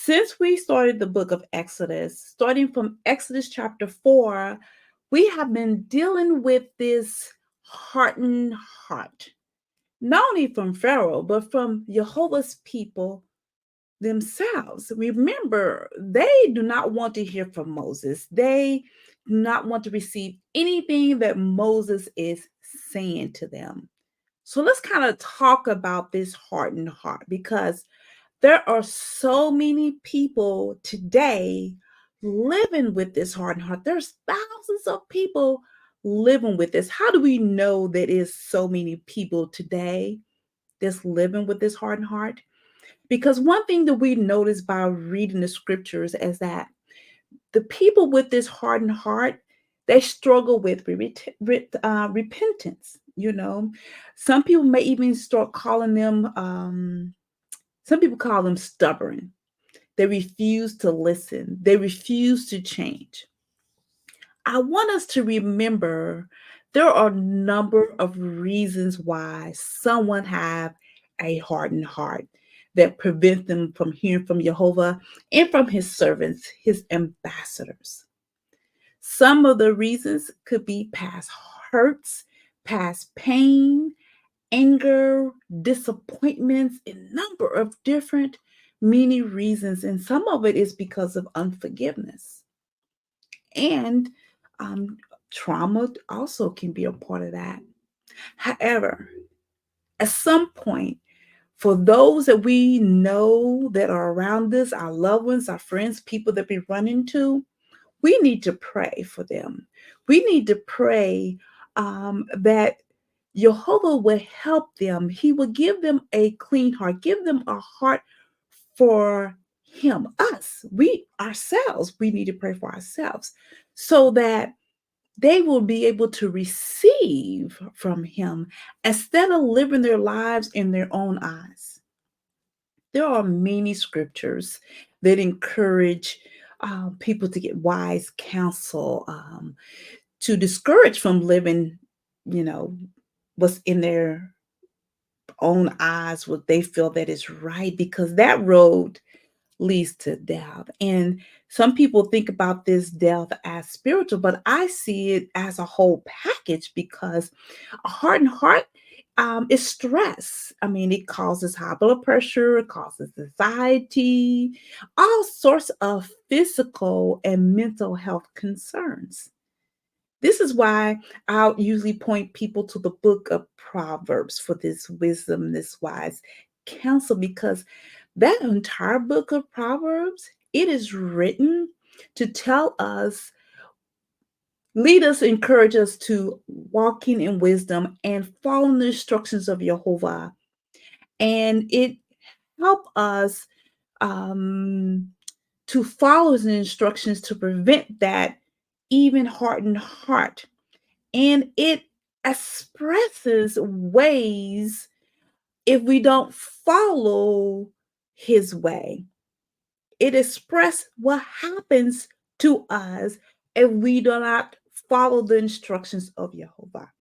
Since we started the book of Exodus, starting from Exodus chapter 4, we have been dealing with this hardened heart, not only from Pharaoh, but from Jehovah's people themselves. Remember, they do not want to hear from Moses. They do not want to receive anything that Moses is saying to them. So let's kind of talk about this hardened heart because there are so many people today living with this hardened heart. There's thousands of people living with this. How do we know that is so many people today that's living with this hardened heart? Because one thing that we notice by reading the scriptures is that the people with this hardened heart, they struggle with repentance. Some people may even start calling them. Some people call them stubborn. They refuse to listen. They refuse to change. I want us to remember there are a number of reasons why someone have a hardened heart that prevent them from hearing from Jehovah and from his servants, his ambassadors. Some of the reasons could be past hurts, past pain, anger, disappointments, a number of different many reasons. And some of it is because of unforgiveness. And um, trauma also can be a part of that. However, at some point, for those that we know that are around us, our loved ones, our friends, people that we run into, we need to pray for them. We need to pray that Jehovah will help them. He will give them a clean heart, give them a heart for Him, us. We ourselves, we need to pray for ourselves so that they will be able to receive from Him instead of living their lives in their own eyes. There are many scriptures that encourage people to get wise counsel, to discourage from living, you know, what's in their own eyes, what they feel that is right, because that road leads to death. And some people think about this death as spiritual, but I see it as a whole package because a hardened heart is stress. I mean, it causes high blood pressure, it causes anxiety, all sorts of physical and mental health concerns. This is why I'll usually point people to the book of Proverbs for this wisdom, this wise counsel, because that entire book of Proverbs, it is written to tell us, lead us, encourage us to walking in wisdom and following the instructions of Jehovah. And it help us um, to follow the instructions to prevent that even hardened heart. And it expresses ways if we don't follow his way. It expresses what happens to us if we do not follow the instructions of Jehovah.